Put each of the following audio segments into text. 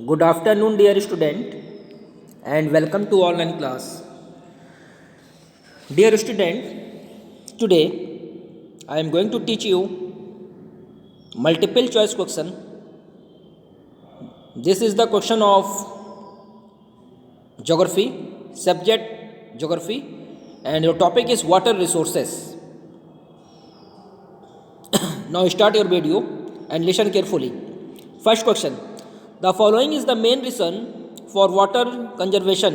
Good afternoon, dear student, and welcome to online class. Dear student, today I am going to teach you multiple choice question. This is the question of geography, subject geography, and your topic is water resources. Now start your video and listen carefully. First question: the following is the main reason for water conservation.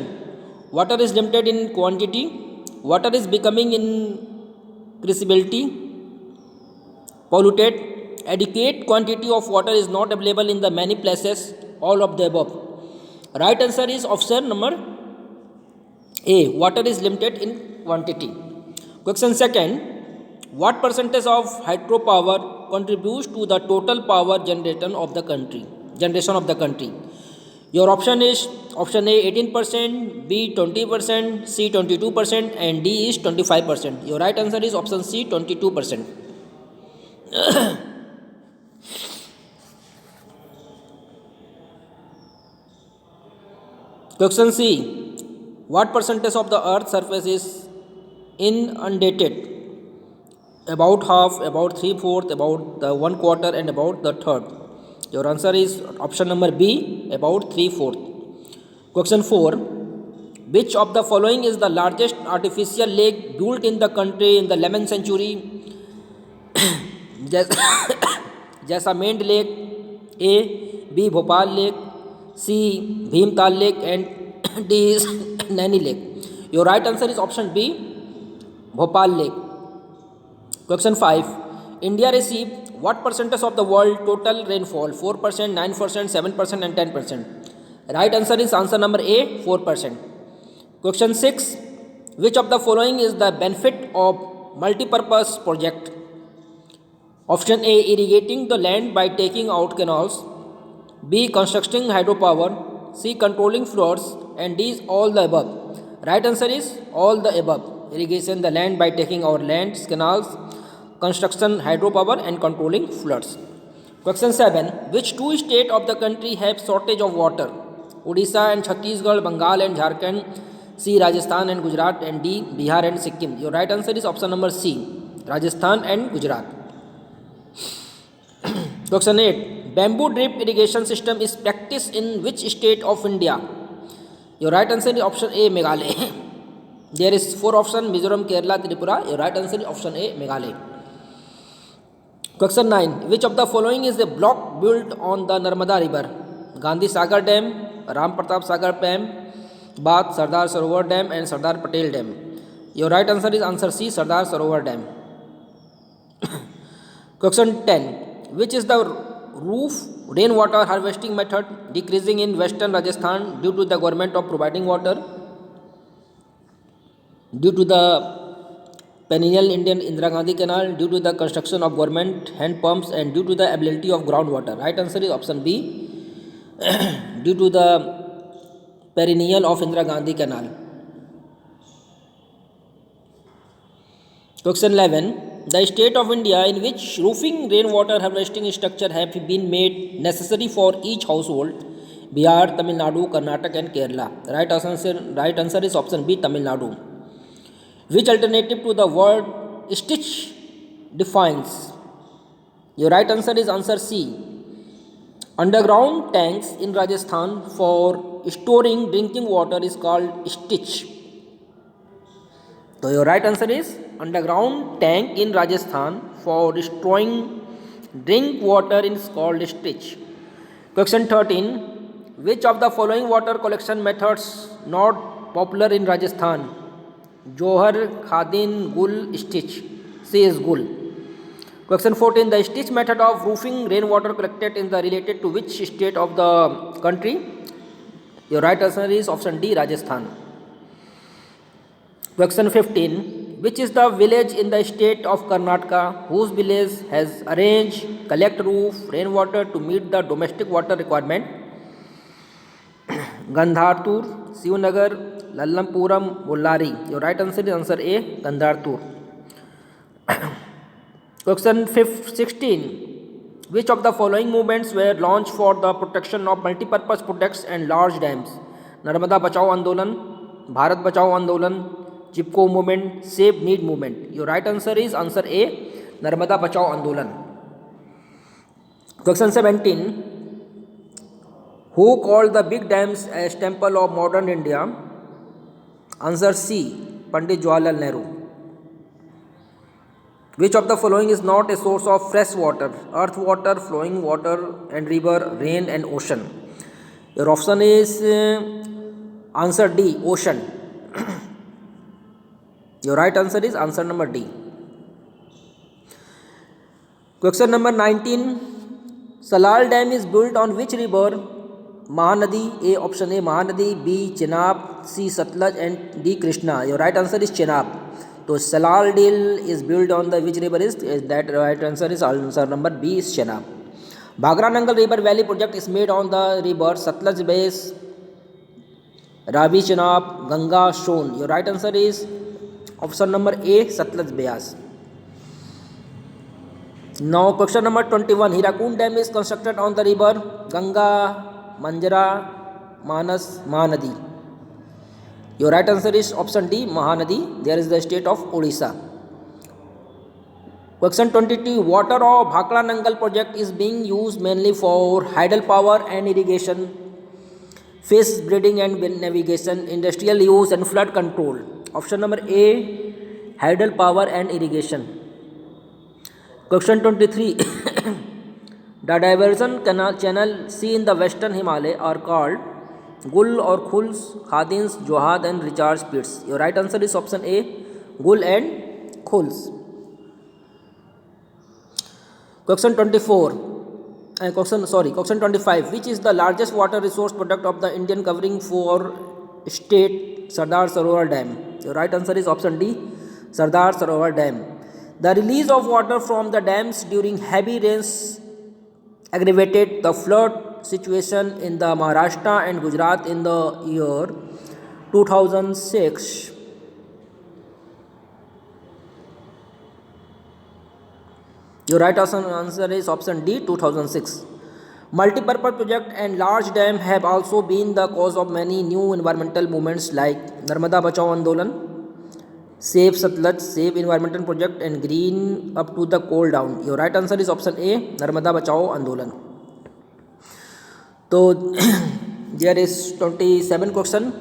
Water is limited in quantity. Water is becoming increasingly polluted. Adequate quantity of water is not available in the many places. All of the above. Right answer is option number A. Water is limited in quantity. Question second: what percentage of hydropower contributes to the total power generation of the country? Your option is option A 18%, B 20%, C 22%, and D is 25%. Your right answer is option C 22%. Question C: what percentage of the earth's surface is inundated? About half, about three-fourths, about the one quarter, and about the third. Your answer is option number B, about three-fourths. Question 4: which of the following is the largest artificial lake built in the country in the 11th century? Jaisamand lake, A, B Bhopal lake, C Bhimtal lake, and D is Naini lake. Your right answer is option B, Bhopal lake. Question 5: India received what percentage of the world total rainfall? 4%, 9%, 7%, and 10%. Right answer is answer number A, 4%. Question 6: which of the following is the benefit of multipurpose project? Option A: irrigating the land by taking out canals, B: constructing hydropower, C: controlling floods, and D is all the above. Right answer is all the above. Irrigation the land by taking out lands, canals, construction hydropower, and controlling floods. Question 7: which two states of the country have shortage of water? Odisha and Chhattisgarh, Bengal and Jharkhand, C: Rajasthan and Gujarat, and D: Bihar and Sikkim. Your right answer is option number C, Rajasthan and Gujarat. Question 8: bamboo drip irrigation system is practiced in which state of India? Your right answer is option A, Meghalaya. There is 4 options: Mizoram, Kerala, Tripura. Your right answer is option A, Meghalaya. Question 9: which of the following is a block built on the Narmada river? Gandhi Sagar Dam, Ram Pratap Sagar Dam, Bath Sardar Sarovar Dam, and Sardar Patel Dam. Your right answer is answer C, Sardar Sarovar Dam. Question 10: which is the roof rainwater harvesting method decreasing in western Rajasthan due to the government of providing water, due to the perennial Indian Indira Gandhi Canal, due to the construction of government hand pumps, and due to the availability of groundwater? Right answer is option B, due to the perennial of Indira Gandhi Canal. Question 11: the state of India in which roofing rainwater harvesting structure have been made necessary for each household? Bihar, Tamil Nadu, Karnataka, and Kerala. Right answer is option B, Tamil Nadu. Which alternative to the word stitch defines? Your right answer is answer C. Underground tanks in Rajasthan for storing drinking water is called stitch. So your right answer is underground tank in Rajasthan for storing drink water is called stitch. Question 13: which of the following water collection methods not popular in Rajasthan? Johar, Khadin, Gul, stitch. C is Gul. Question 14: the stitch method of roofing rainwater collected in the related to which state of the country? Your right answer is option D, Rajasthan. Question 15: which is the village in the state of Karnataka whose village has arranged collect roof rainwater to meet the domestic water requirement? Gandhartur, Sivnagar, Lallampuram, Bollari. Your right answer is answer A, Gandhartur. Question 16: Which of the following movements were launched for the protection of multipurpose projects and large dams? Narmada Bachao Andolan, Bharat Bachao Andolan, Chipko movement, Save Need movement. Your right answer is answer A, Narmada Bachao Andolan. Question 17. Who called the big dams as temple of modern India? Answer C, Pandit Jawaharlal Nehru. Which of the following is not a source of fresh water? Earth water, flowing water and river, rain and ocean. Your option is answer D, ocean. Your right answer is answer number D. Question number 19. Salal Dam is built on which river? Mahanadi, A option A Mahanadi, B Chenab, C Satluj and D Krishna. Your right answer is Chenab. So Salal Dam is built on the which river is that right answer is answer number B is Chenab. Bhagra Nangal River Valley project is made on the river Satluj base, Ravi Chenab, Ganga, Son. Your right answer is option number A Satluj Beas. Now question number 21. Hirakund Dam is constructed on the river Ganga, Manjara, Manas, Mahanadi. Your right answer is option D, Mahanadi. There is the state of Odisha. Question 22. Water of Bhakra Nangal project is being used mainly for hydel power and irrigation, fish breeding and navigation, industrial use and flood control. Option number A, hydel power and irrigation. Question 23. The diversion channel seen in the western Himalaya are called Gul or Khuls, Khadins, Johad and recharge pits. Your right answer is option A, Gul and Khuls. Question 24. Question 25. Which is the largest water resource product of the Indian covering for state Sardar Sarovar Dam? Your right answer is option D, Sardar Sarovar Dam. The release of water from the dams during heavy rains aggravated the flood situation in the Maharashtra and Gujarat in the year 2006. Your right answer is option D, 2006. Multi-purpose project and large dam have also been the cause of many new environmental movements like Narmada Bachao Andolan, Save Satluj, Save Environmental Project and Green Up to the Coal Down. Your right answer is option A, Narmada Bachao Andolan. So there is 27 question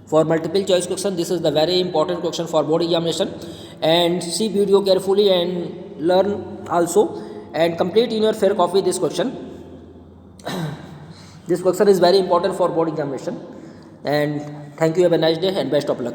for multiple choice question. This is the very important question for board examination, and see video carefully and learn also and complete in your fair copy this question. This question is very important for board examination, and thank you. Have a nice day and best of luck.